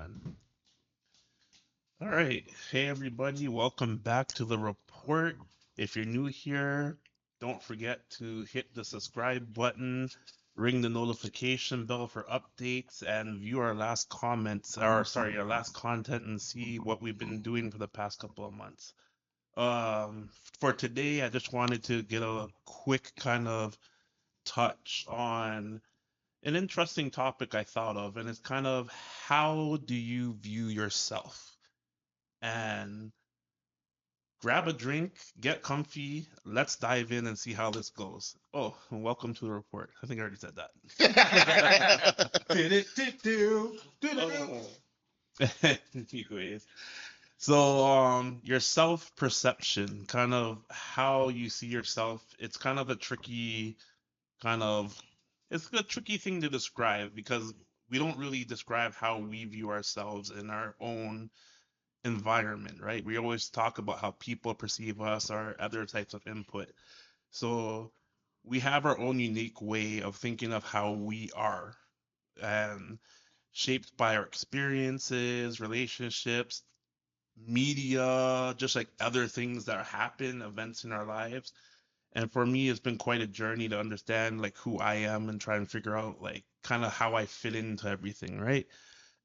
man. All right. Hey, everybody. Welcome back to the report. If you're new here, don't forget to hit the subscribe button, ring the notification bell for updates, and view our last comments, or sorry, our last content and see what we've been doing for the past couple of months. Um, for today, I just wanted to get a quick kind of touch on an interesting topic I thought of, and it's kind of how do you view yourself? And grab a drink, get comfy, let's dive in and see how this goes. Oh, and welcome to the report. I think I already said that. Do-do-do-do, do-do-do. Oh. Anyways, so your self-perception, kind of how you see yourself, it's kind of a tricky kind of it's a tricky thing to describe because we don't really describe how we view ourselves in our own environment, right? We always talk about how people perceive us or other types of input. So we have our own unique way of thinking of how we are and shaped by our experiences, relationships, media, just like other things that happen, events in our lives. And for me, it's been quite a journey to understand like who I am and try and figure out like kind of how I fit into everything, right?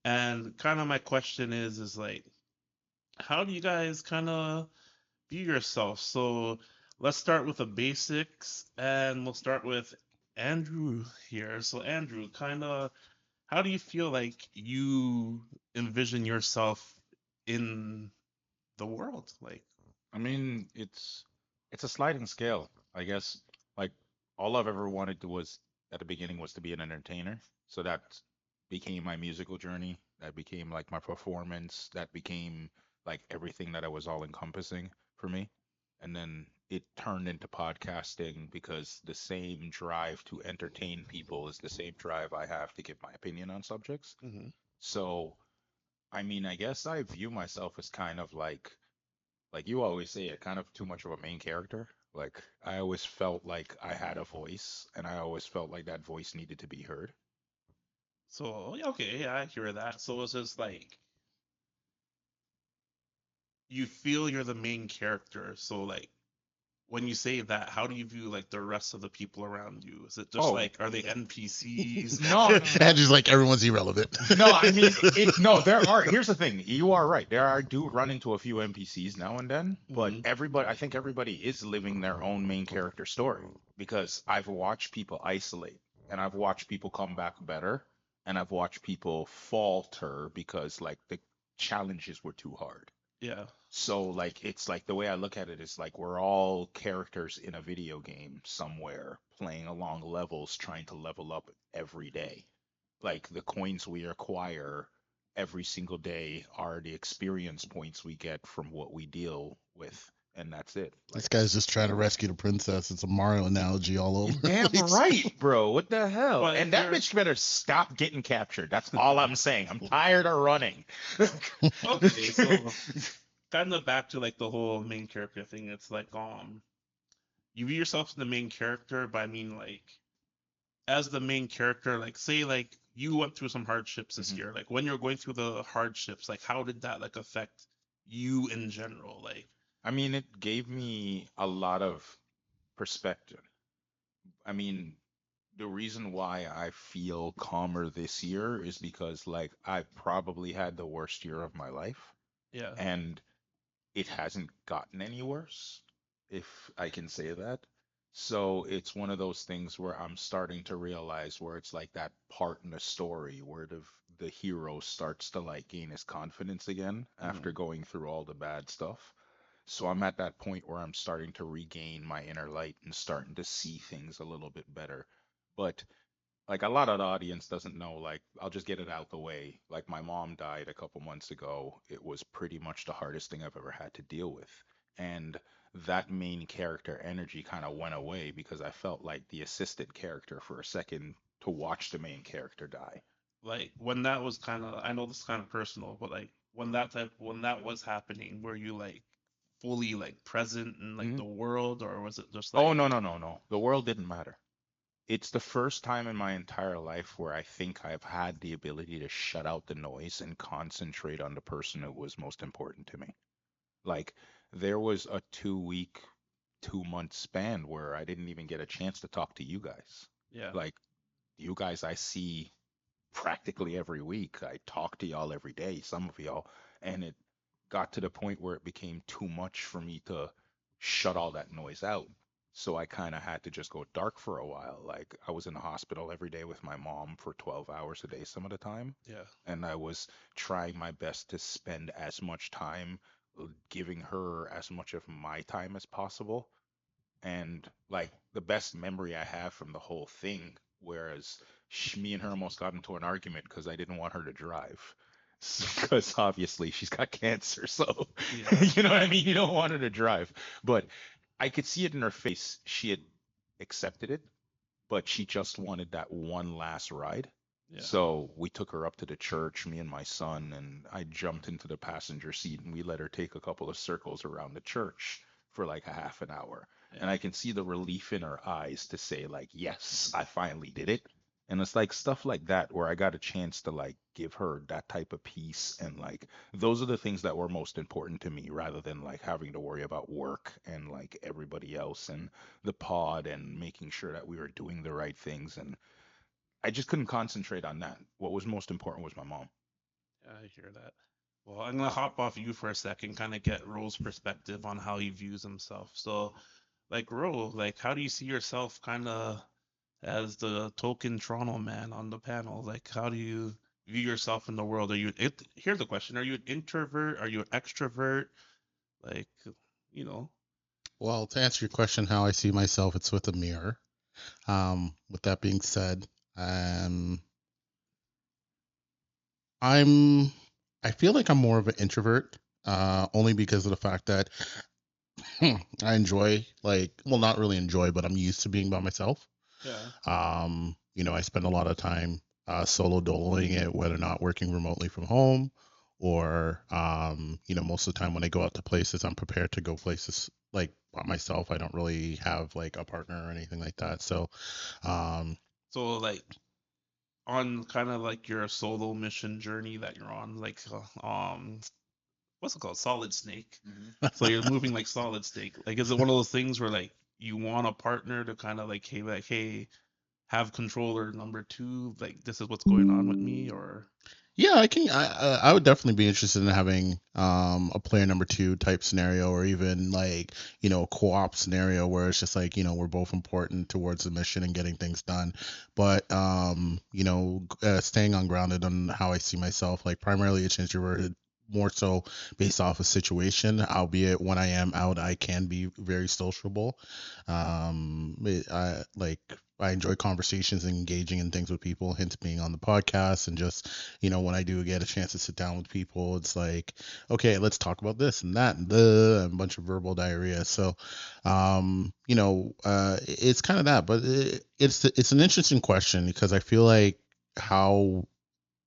And kind of my question is like, how do you guys kind of view yourself? So let's start with the basics and we'll start with Andrew here. So Andrew, kind of, how do you feel like you envision yourself in the world? Like, I mean, it's a sliding scale, I guess. Like all I've ever wanted to was at the beginning was to be an entertainer. So that became my musical journey. That became like my performance. That became like everything that I was all encompassing for me. And then it turned into podcasting because the same drive to entertain people is the same drive I have to give my opinion on subjects. hmm So, I mean, I guess I view myself as kind of like you always say it, kind of too much of a main character. Like I always felt like I had a voice and I always felt like that voice needed to be heard. so yeah, okay, yeah, I hear that. So it's just like you feel you're the main character. So like when you say that, how do you view like the rest of the people around you? Is it just Oh, like are they NPCs? no, no, And no. just like everyone's irrelevant. No, I mean it no, there are here's the thing. You are right. There are do run into a few NPCs now and then, but hmm everybody I think everybody is living their own main character story because I've watched people isolate and I've watched people come back better and I've watched people falter because like the challenges were too hard. Yeah. So like it's like the way I look at it is like we're all characters in a video game somewhere playing along levels trying to level up every day. Like the coins we acquire every single day are the experience points we get from what we deal with, and that's it. This Like guy's just trying to rescue the princess. It's a Mario analogy all you're over the damn place. right, bro. What the hell? But And if that you're bitch better stop getting captured. That's all I'm saying. I'm tired of running. okay, so kind of back to like the whole main character thing, it's like you view yourself as the main character, but I mean like as the main character, like say like you went through some hardships this Mhm. year. Like when you're going through the hardships, like how did that like affect you in general? Like I mean, it gave me a lot of perspective. I mean, the reason why I feel calmer this year is because like I probably had the worst year of my life yeah. and it hasn't gotten any worse, if I can say that. So it's one of those things where I'm starting to realize where it's like that part in the story where the hero starts to like gain his confidence again hmm after going through all the bad stuff. So I'm at that point where I'm starting to regain my inner light and starting to see things a little bit better. But like a lot of the audience doesn't know, like I'll just get it out the way. Like my mom died a couple months ago. It was pretty much the hardest thing I've ever had to deal with. And that main character energy kind of went away because I felt like the assistant character for a second to watch the main character die. Like when that was kind of, I know this is kind of personal, but like when that was happening, were you like fully like present in like Mhm. the world, or was it just Oh like no, no, no, no. The world didn't matter. it's the first time in my entire life where I think I've had the ability to shut out the noise and concentrate on the person who was most important to me. Like, there was a 2 week, 2 month span where I didn't even get a chance to talk to you guys. Yeah. Like, you guys I see practically every week. I talk to y'all every day, some of y'all, and it got to the point where it became too much for me to shut all that noise out. So I kind of had to just go dark for a while. Like, I was in the hospital every day with my mom for 12 hours a day some of the time, Yeah. and I was trying my best to spend as much time giving her as much of my time as possible. And like the best memory I have from the whole thing, whereas me and her almost got into an argument because I didn't want her to drive. Because obviously she's got cancer, so Yeah. you know what I mean? You don't want her to drive. But I could see it in her face. She had accepted it, but she just wanted that one last ride. Yeah. So we took her up to the church, me and my son, and I jumped into the passenger seat and we let her take a couple of circles around the church for like a half an hour. And Yeah. I can see the relief in her eyes to say, like, yes, I finally did it. And it's like stuff like that where I got a chance to like give her that type of peace. And like those are the things that were most important to me rather than like having to worry about work and like everybody else and the pod and making sure that we were doing the right things. And I just couldn't concentrate on that. What was most important was my mom. Yeah, I hear that. Well, I'm gonna hop off you for a second, kind of get Ro's perspective on how he views himself. So, like Ro, like how do you see yourself kind of as the token Toronto man on the panel? Like, how do you view yourself in the world? Here's the question: are you an introvert? Are you an extrovert? Like, you know, Well, to answer your question, how I see myself, it's with a mirror. With that being said, um, I'm I feel like I'm more of an introvert, only because of the fact that I enjoy, like, well, not really enjoy, but I'm used to being by myself. yeah, I spend a lot of time solo doloing it, whether or not working remotely from home or, most of the time when I go out to places, I'm prepared to go places like by myself. I don't really have like a partner or anything like that. So, um, so like on kind of like your solo mission journey that you're on, like, what's it called? Solid Snake. So you're moving like Solid Snake. Like, is it one of those things where like you want a partner to kind of like, hey, have controller number two, like this is what's going on with me, or yeah, I can. I would definitely be interested in having a player number two type scenario, or even like a co-op scenario where it's just like we're both important towards the mission and getting things done. But staying on grounded on how I see myself, like primarily it's introverted, more so based off of situation. Albeit when I am out, I can be very sociable. I enjoy conversations and engaging in things with people, hence being on the podcast and just when I do get a chance to sit down with people, it's like, okay, let's talk about this and that and the and a bunch of verbal diarrhea. So, it's kind of that, but it's an interesting question because I feel like how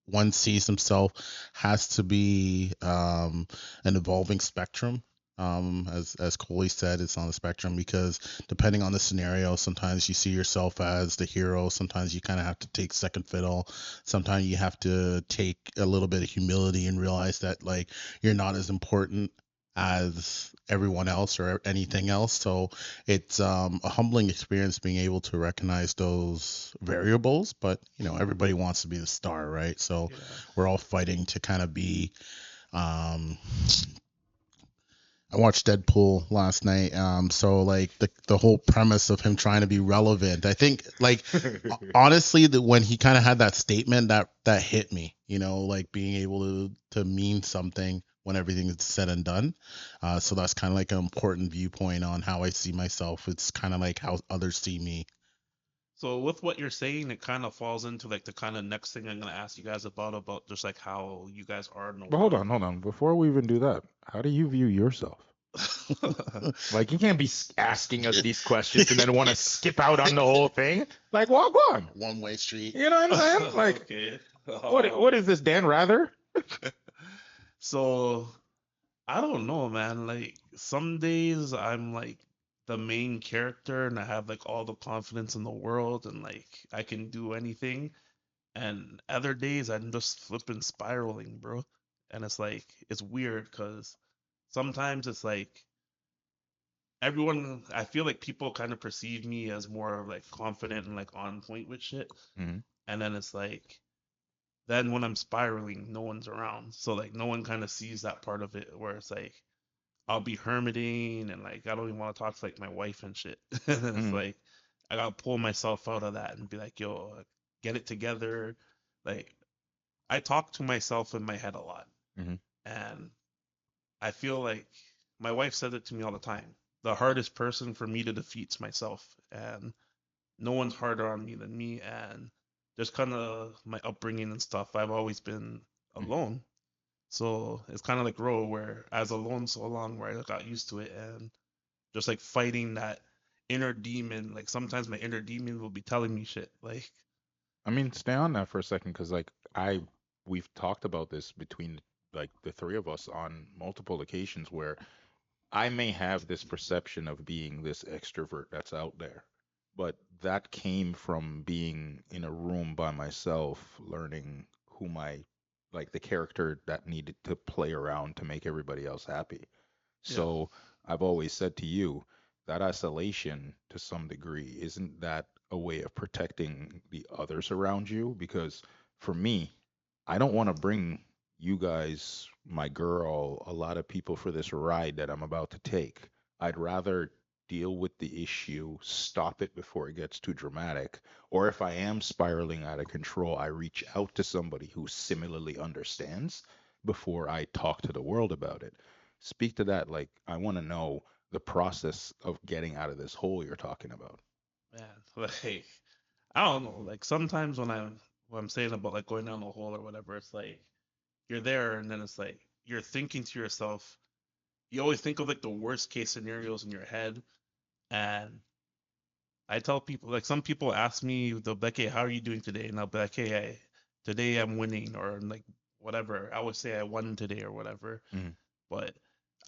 one sees himself has to be an evolving spectrum. As Coley said, it's on the spectrum because depending on the scenario, sometimes you see yourself as the hero. Sometimes you kind of have to take second fiddle. Sometimes you have to take a little bit of humility and realize that like you're not as important as everyone else or anything else. So it's a humbling experience being able to recognize those variables. But everybody wants to be the star, right? So yeah. we're all fighting to kind of be. Um, I watched Deadpool last night. So like the whole premise of him trying to be relevant, I think like honestly, that when he kind of had that statement that hit me, like being able to mean something when everything is said and done. So that's kind of like an important viewpoint on how I see myself. It's kind of like how others see me. So with what you're saying, it kind of falls into like the kind of next thing I'm gonna ask you guys about just like how you guys are in the But hold world. on, hold on. Before we even do that, how do you view yourself? Like, you can't be asking us these questions and then want to skip out on the whole thing. Like, walk on. One way street. You know what I'm saying? Like, Okay. what is this, Dan Rather? So I don't know, man. Like some days I'm like the main character and I have like all the confidence in the world and like I can do anything. And other days I'm just flipping spiraling, bro. And it's like it's weird because sometimes it's like everyone I feel like people kind of perceive me as more like confident and like on point with shit. Hmm. And then it's like then when I'm spiraling, no one's around. So like no one kind of sees that part of it where it's like I'll be hermiting and like I don't even want to talk to like my wife and shit. And it's Hmm. like I gotta pull myself out of that and be like, yo, get it together. Like I talk to myself in my head a lot. Hmm. And I feel like my wife said it to me all the time. The hardest person for me to defeat is myself. And no one's harder on me than me. And just kind of my upbringing and stuff, I've always been alone. So it's kind of like Ro, where I was alone so long where I got used to it and just like fighting that inner demon. Like sometimes my inner demon will be telling me shit. Like, I mean, stay on that for a second, because like we've talked about this between like the three of us on multiple occasions where I may have this perception of being this extrovert that's out there, but that came from being in a room by myself, learning who my, like the character that needed to play around to make everybody else happy. yeah, So I've always said to you that isolation to some degree, isn't that a way of protecting the others around you? Because for me, I don't want to bring you guys, my girl, a lot of people for this ride that I'm about to take. I'd rather deal with the issue, stop it before it gets too dramatic. Or if I am spiraling out of control, I reach out to somebody who similarly understands before I talk to the world about it. Speak to that. Like, I want to know the process of getting out of this hole you're talking about. man. Like, I don't know. Like sometimes when I'm saying about like going down the hole or whatever, it's like you're there and then it's like you're thinking to yourself. You always think of like the worst case scenarios in your head, and I tell people like some people ask me they'll be like, "Hey, how are you doing today?" And I'll be like, "Hey, today I'm winning," or like whatever. I would say I won today or whatever. Mm, But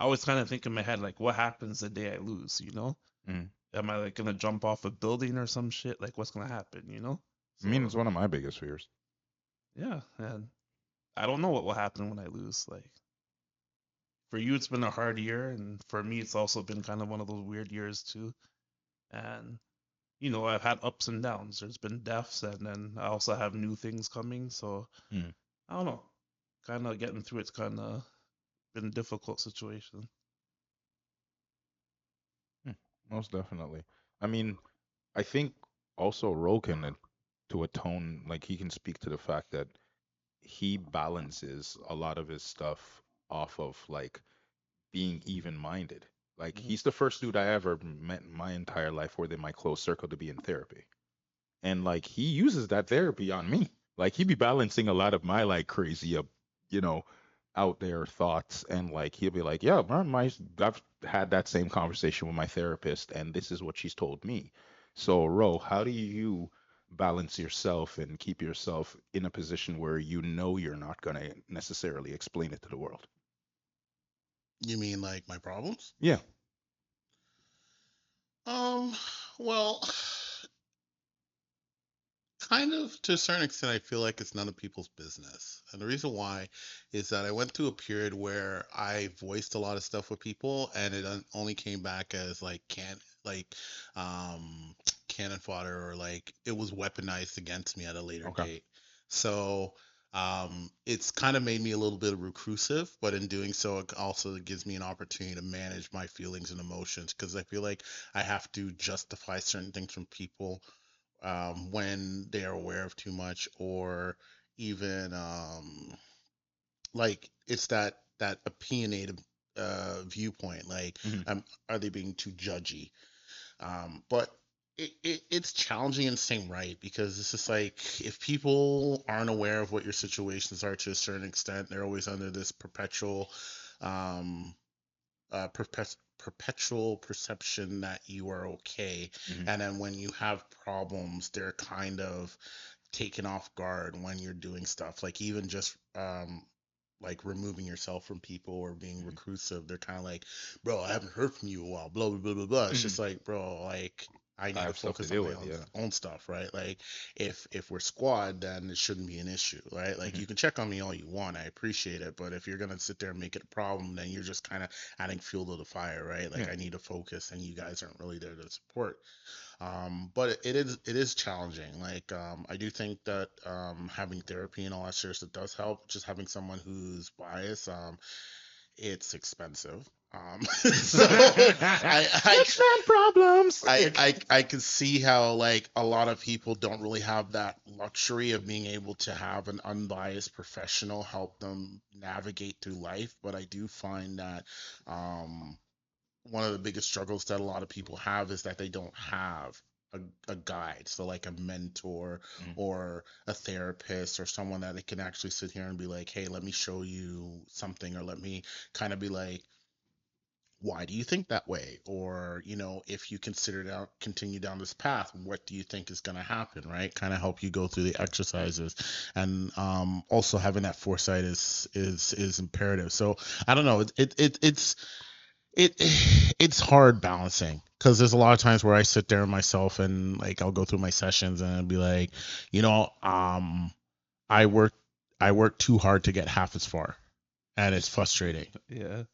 I always kind of think in my head like, what happens the day I lose? You know, mm. am I like gonna jump off a building or some shit? Like, what's gonna happen? You know? I mean, So it's one of my biggest fears. yeah, and I don't know what will happen when I lose. Like for you, it's been a hard year, and for me, it's also been kind of one of those weird years too. And you know, I've had ups and downs. There's been deaths, and then I also have new things coming. So Mm, I don't know. Kind of getting through it's kind of been a difficult situation. mm, most definitely. I mean, I think also Rogan, to atone, like he can speak to the fact that he balances a lot of his stuff off of like being even minded. Like Hmm. he's the first dude I ever met in my entire life within my close circle to be in therapy. And like he uses that therapy on me. Like he be balancing a lot of my like crazy you know, out there thoughts, and like he'll be like, yeah, man, my I've had that same conversation with my therapist and this is what she's told me. So Ro, how do you balance yourself and keep yourself in a position where you know you're not going to necessarily explain it to the world? You mean like my problems? Yeah. Um, well, kind of to a certain extent, I feel like it's none of people's business. And the reason why is that I went through a period where I voiced a lot of stuff with people, and it only came back as like like um cannon fodder, or like it was weaponized against me at a later Okay. date. So it's kind of made me a little bit reclusive, but in doing so, it also gives me an opportunity to manage my feelings and emotions, because I feel like I have to justify certain things from people when they are aware of too much, or even like it's that opinionated viewpoint, like Hmm. are they being too judgy? But it's challenging in the same right, because it's just like if people aren't aware of what your situations are to a certain extent, they're always under this um, perpetual perception that you are okay. Hmm. And then when you have problems, they're kind of taken off guard when you're doing stuff like even just like removing yourself from people or being reclusive. They're kind of like, bro, I haven't heard from you in a while, blah blah blah blah blah. It's just like, bro, like I I need to have stuff to focus on deal my with. Yeah. own stuff, right? Like if we're squad, then it shouldn't be an issue, right? Like Mhm. you can check on me all you want, I appreciate it, but if you're gonna sit there and make it a problem, then you're just kind of adding fuel to the fire, right? Like Yeah. I need to focus, and you guys aren't really there to support. But it is challenging. Like I do think that having therapy and all that sort of stuff does help. Just having someone who's biased, it's expensive. So It's not problems. I can see how like a lot of people don't really have that luxury of being able to have an unbiased professional help them navigate through life. But I do find that um one of the biggest struggles that a lot of people have is that they don't have a guide. So like a mentor Mhm. or a therapist or someone that they can actually sit here and be like, hey, let me show you something, or let me kind of be like, why do you think that way? Or, if you continue down this path, what do you think is going to happen, right? Kind of help you go through the exercises. And also having that foresight is imperative. So I don't know. It it's hard balancing, because there's a lot of times where I sit there myself and like I'll go through my sessions and I'll be like, you know, um, I work I work too hard to get half as far, and it's frustrating, Yeah.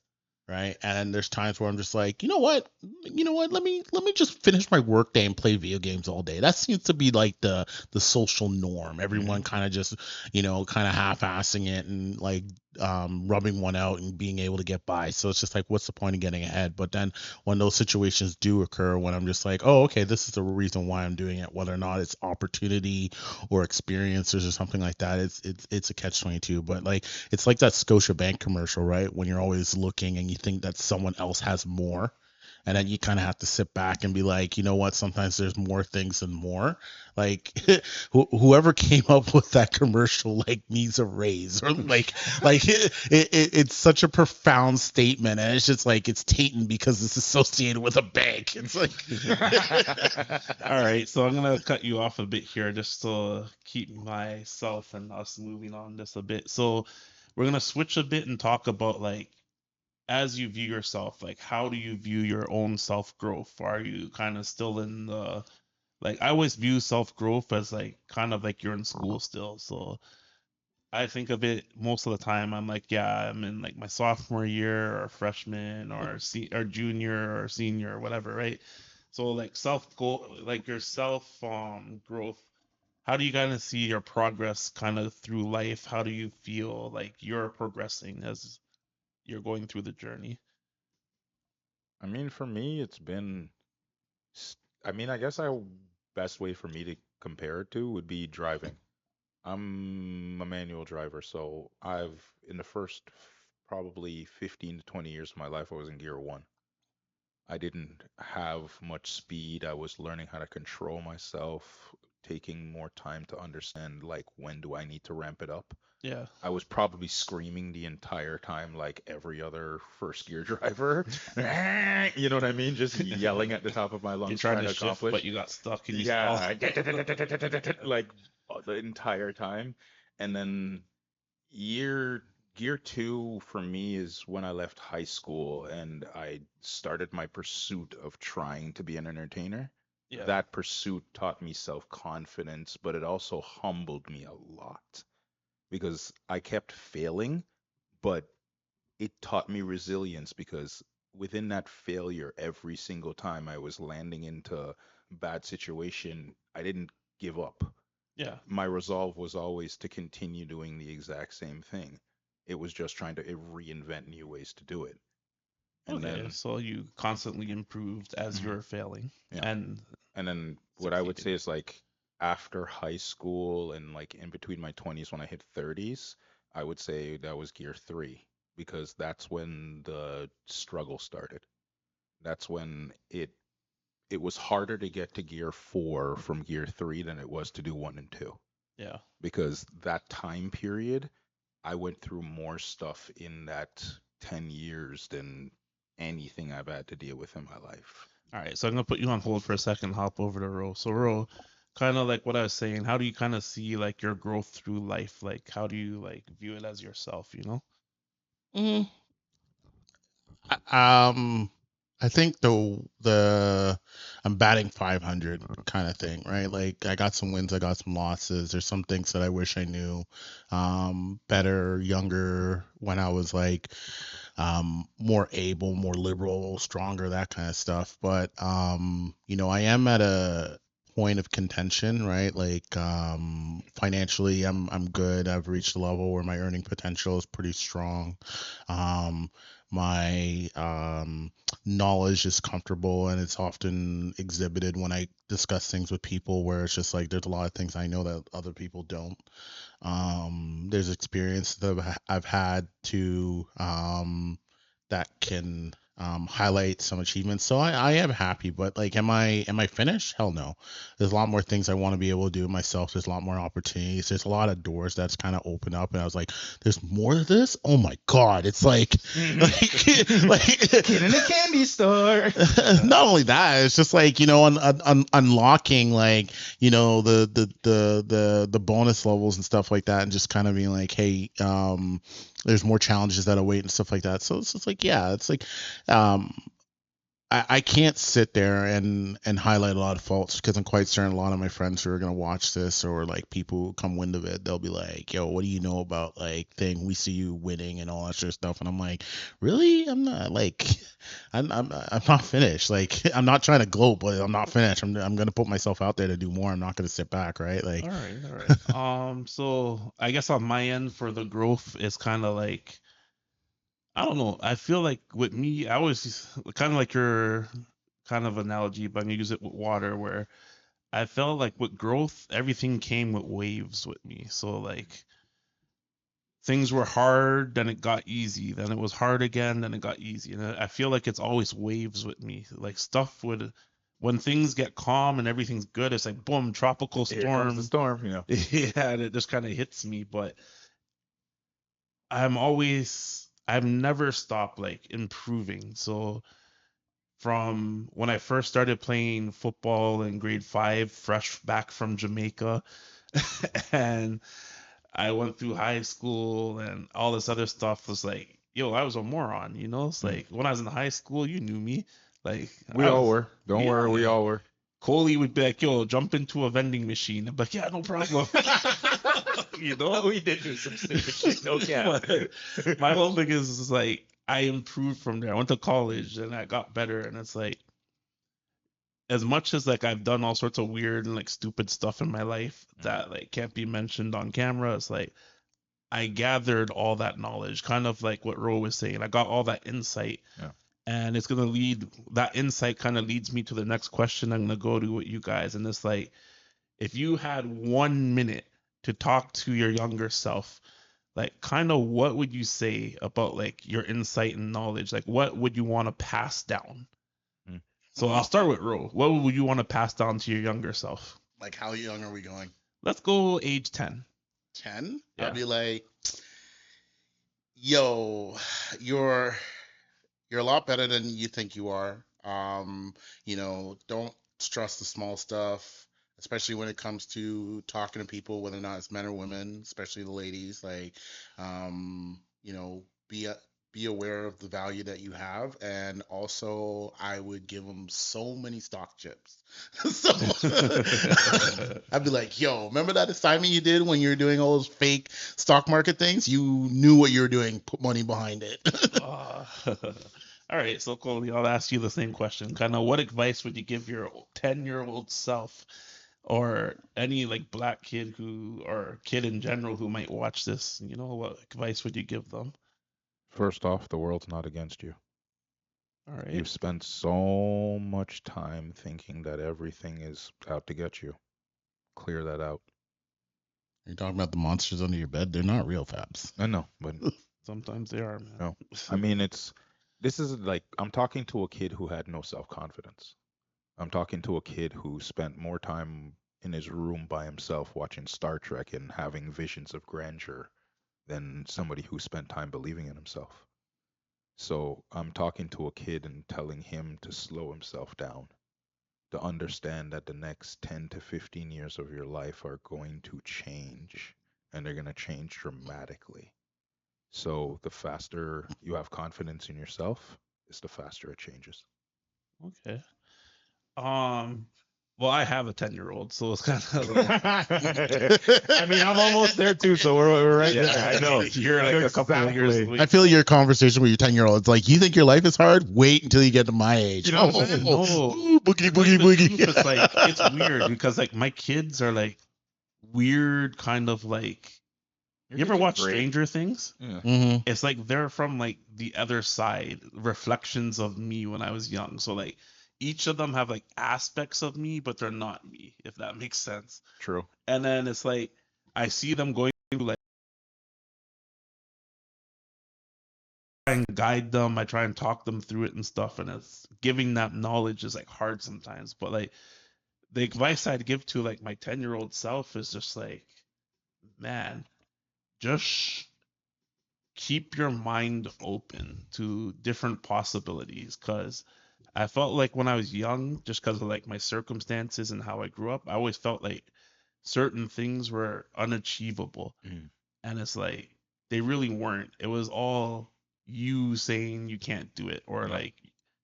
right? And there's times where I'm just like, you know what, let me just finish my work day and play video games all day. That seems to be like the social norm. Everyone kind of just, kind of half-assing it and like rubbing one out and being able to get by. So it's just like, what's the point of getting ahead? But then when those situations do occur, when I'm just like, oh, okay, this is the reason why I'm doing it, whether or not it's opportunity or experiences or something like that, it's a catch-22. But like, it's like that Scotiabank commercial, right? When you're always looking and you think that someone else has more. And then you kind of have to sit back and be like, you know what? Sometimes there's more things than more. Like whoever came up with that commercial like needs a raise, or like it's such a profound statement, and it's just like it's tainted because it's associated with a bank. It's like All right, so I'm gonna cut you off a bit here just to keep myself and us moving on just a bit. So we're gonna switch a bit and talk about like as you view yourself, like how do you view your own self growth? Are you kind of still in the like I always view self growth as like kind of like you're in school still. So I think of it most of the time. I'm like, yeah, I'm in like my sophomore year or freshman or or junior or senior or whatever, right? So like self go like your self growth. How do you kind of see your progress kind of through life? How do you feel like you're progressing as you're going through the journey? I mean, for me, it's been. I mean, I guess I best way for me to compare it to would be driving. I'm a manual driver, so I've in the first probably 15 to 20 years of my life, I was in gear one. I didn't have much speed. I was learning how to control myself, taking more time to understand like when do I need to ramp it up. Yeah, I was probably screaming the entire time like every other first gear driver. You know what I mean? Just yelling at the top of my you're lungs trying trying to to shift, but accomplish. you got stuck and you stall. Yeah, like the entire time. And then year gear two for me is when I left high school and I started my pursuit of trying to be an entertainer. Yeah, That pursuit taught me self-confidence, but it also humbled me a lot because I kept failing, but it taught me resilience because within that failure, every single time I was landing into bad situation, I didn't give up. yeah. My resolve was always to continue doing the exact same thing. It was just trying to reinvent new ways to do it. And Okay, then, so you constantly improved as mhm, you're failing yeah. and And then what I would say succeeding. is like after high school and like in between my 20s when I hit 30s, I would say that was gear three because that's when the struggle started. That's when it was harder to get to gear four from gear three than it was to do one and two Yeah. because that time period I went through more stuff in that 10 years than anything I've had to deal with in my life. All right, so I'm gonna put you on hold for a second, hop over to Ro. So Ro, kind of like what I was saying, how do you kind of see like your growth through life? Like how do you like view it as yourself, you know? Mm, I- I think the I'm batting 500 kind of thing, right? Like I got some wins, I got some losses. There's some things that I wish I knew better, younger, when I was like more able, more liberal, stronger, that kind of stuff. But I am at a point of contention, right? Like financially, I'm good. I've reached a level where my earning potential is pretty strong. Um, my knowledge is comfortable, and it's often exhibited when I discuss things with people, where it's just like there's a lot of things I know that other people don't. There's experience that I've had to that can highlight some achievements. So I am happy, but like, am I finished? Hell no. There's a lot more things I want to be able to do myself. There's a lot more opportunities. There's a lot of doors that's kind of open up, and I was like, there's more to this. Oh my god, it's like Kid in a candy store. not only that, it's just like unlocking like the bonus levels and stuff like that, and just kind of being like, hey, there's more challenges that await and stuff like that. So it's just like, yeah, it's like um I can't sit there and highlight a lot of faults, because I'm quite certain a lot of my friends who are gonna watch this, or like people who come wind of it, they'll be like, "Yo, what do you know about like thing? We see you winning and all that sort of stuff." And I'm like, "Really? I'm not like, I'm not finished. Like, I'm not trying to gloat, but I'm not finished. I'm gonna put myself out there to do more. I'm not gonna sit back, right? Like, All right, all right. So I guess on my end for the growth is kind of like, I don't know. I feel like with me, I was kind of like your kind of analogy, but I'm gonna use it with water, where I felt like with growth, everything came with waves with me. So like things were hard, then it got easy, then it was hard again, then it got easy. And I feel like it's always waves with me. Like stuff would, when things get calm and everything's good, it's like boom, tropical Here comes the storm. storm, Yeah, and it just kind of hits me. But I've never stopped like improving. So from when I first started playing football in grade 5, fresh back from Jamaica, and I went through high school and all this other stuff, was like, yo, I was a moron, you know? It's Mm. like when I was in high school, you knew me. Like We I all was, were. Don't worry, we yeah. all were. Coley would be like, yo, jump into a vending machine. I'm like, yeah, no problem. You know? We did do some stupid shit. No cap. My whole thing is like, I improved from there. I went to college and I got better. And it's like, as much as like I've done all sorts of weird and like stupid stuff in my life that like can't be mentioned on camera, it's like I gathered all that knowledge, kind of like what Ro was saying. I got all that insight, Yeah. and it's gonna lead, that insight kind of leads me to the next question I'm gonna go to with you guys. And it's like, if you had 1 minute to talk to your younger self, like kind of what would you say about like your insight and knowledge? Like what would you want to pass down? Mm. So I'll start with Ro. What would you want to pass down to your younger self? like how young are we going? Let's go age 10. 10? Yeah. I'd be like, yo, you're you're a lot better than you think you are. Don't stress the small stuff, especially when it comes to talking to people, whether or not it's men or women, especially the ladies. Like, um, you know, be a, be aware of the value that you have, and also I would give them so many stock chips. So I'd be like, yo, remember that assignment you did when you were doing all those fake stock market things? You knew what you were doing, put money behind it. Uh, all right, so Coley, I'll ask you the same question. Kind of what advice would you give your 10-year-old self, or any like black kid who, or kid in general who might watch this? You know, what advice would you give them? First off, the world's not against you. All right. You've spent so much time thinking that everything is out to get you. Clear that out. You're talking about the monsters under your bed? They're not real, Fabs. I know, but Sometimes they are, man. no. I mean, this is like, I'm talking to a kid who had no self-confidence. I'm talking to a kid who spent more time in his room by himself watching Star Trek and having visions of grandeur than somebody who spent time believing in himself. So I'm talking to a kid and telling him to slow himself down, to understand that the next 10 to 15 years of your life are going to change, and they're going to change dramatically. So the faster you have confidence in yourself, is the faster it changes. Okay. Well, I have a 10-year-old, so it's kind of like, I mean, I'm almost there too, so we're right yeah, there. I know you're like a couple of years Exactly. away. I feel your conversation with your 10-year-old. It's like, you think your life is hard? Wait until you get to my age. You know what I'm saying? No. Boogie, Like, boogie, the boogie. truth is, like, it's weird because like my kids are like weird, kind of like. Your You ever kids are watch great. Stranger Things? Yeah. hmm It's like they're from like the other side, reflections of me when I was young. So like each of them have like aspects of me, but they're not me, if that makes sense. True. And then it's like I see them going through like try and guide them, I try and talk them through it and stuff, and it's giving that knowledge is like hard sometimes. But like the advice I'd give to like my 10-year-old self is just like, man, just keep your mind open to different possibilities, because I felt like when I was young, just because of like my circumstances and how I grew up, I always felt like certain things were unachievable. Mm. And it's like they really weren't. It was all you saying you can't do it, or Yep. like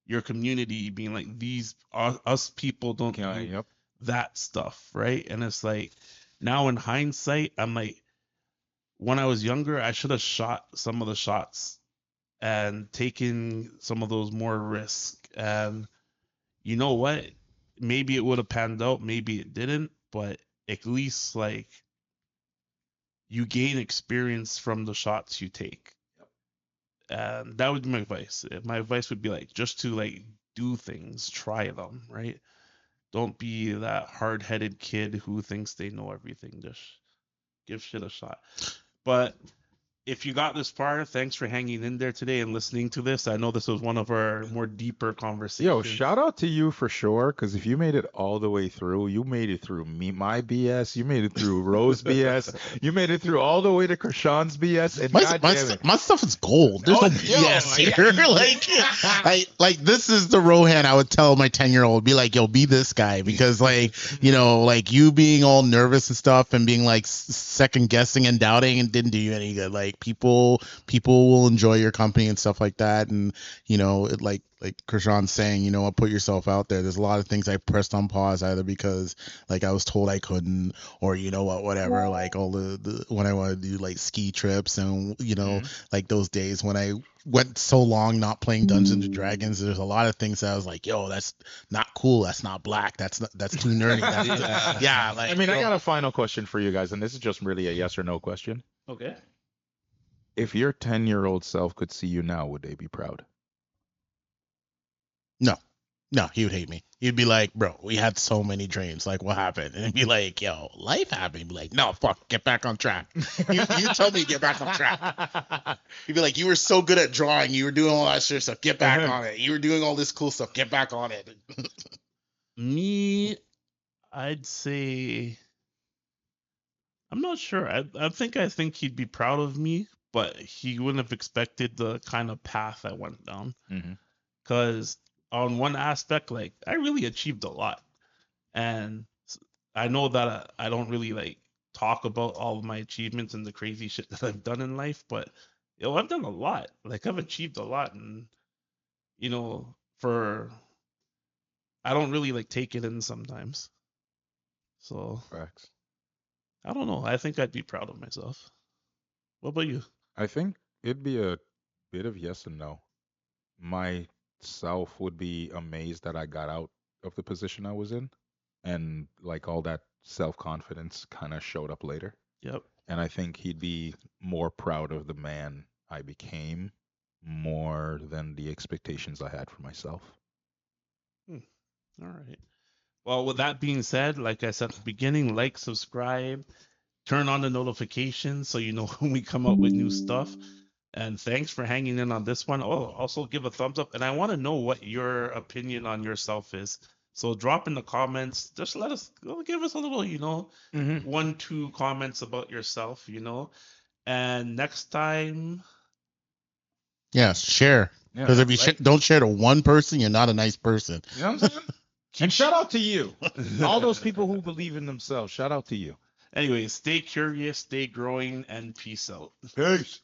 your community being like, these us people don't do Yep. that stuff, right? And it's like now in hindsight, I'm like, when I was younger, I should have shot some of the shots and taken some of those more risks. And you know what? Maybe it would have panned out, maybe it didn't, but at least like you gain experience from the shots you take. And that would be my advice. My advice would be like just to like do things, try them, right? Don't be that hard-headed kid who thinks they know everything. Just give shit a shot. But if you got this far, thanks for hanging in there today and listening to this. I know this was one of our more deeper conversations. Yo, shout out to you for sure, because if you made it all the way through, you made it through my BS, you made it through Rose BS, you made it through all the way to Krishan's BS, and My stuff is gold. There's no BS here. like this is the Rohan I would tell my 10-year-old, be like, yo, be this guy, because like, you know, like you being all nervous and stuff and being like second guessing and doubting and didn't do you any good. Like people will enjoy your company and stuff like that. And you know, like Krishan's saying, you know what, put yourself out there. There's a lot of things I pressed on pause either because like I was told I couldn't, or you know what, whatever. Like all the when I wanted to do like ski trips and you know, like those days when I went so long not playing Dungeons and Dragons, there's a lot of things that I was like, yo, that's not cool, that's not black, that's too nerdy. Yeah, like I mean, I got a final question for you guys, and this is just really a yes or no question. Okay. If your 10-year-old self could see you now, would they be proud? No, he would hate me. He'd be like, bro, we had so many dreams. Like, what happened? And he'd be like, yo, life happened. He'd be like, no, fuck, get back on track. You told me to get back on track. He'd be like, you were so good at drawing. You were doing all that shit stuff. Get back on it. You were doing all this cool stuff. Get back on it. Me, I'd say I'm not sure. I think he'd be proud of me, but he wouldn't have expected the kind of path I went down. Mm-hmm. Because on one aspect, like I really achieved a lot, and I know that I don't really like talk about all of my achievements and the crazy shit that I've done in life, but I've done a lot. Like I've achieved a lot, and you know, I don't really like take it in sometimes. So Facts. I don't know. I think I'd be proud of myself. What about you? I think it'd be a bit of yes and no. Myself would be amazed that I got out of the position I was in, and like all that self-confidence kind of showed up later. Yep. And I think he'd be more proud of the man I became more than the expectations I had for myself. All right. Well, with that being said, like I said at the beginning, like, subscribe, turn on the notifications so you know when we come up with new stuff. And thanks for hanging in on this one. Oh, also give a thumbs up. And I want to know what your opinion on yourself is. So drop in the comments. Just give us a little, 1-2 comments about yourself, And next time. Yeah, share. Because if you don't share to one person, you're not a nice person. You know what I'm saying? And shout out to you. All those people who believe in themselves. Shout out to you. Anyway, stay curious, stay growing, and peace out. Peace.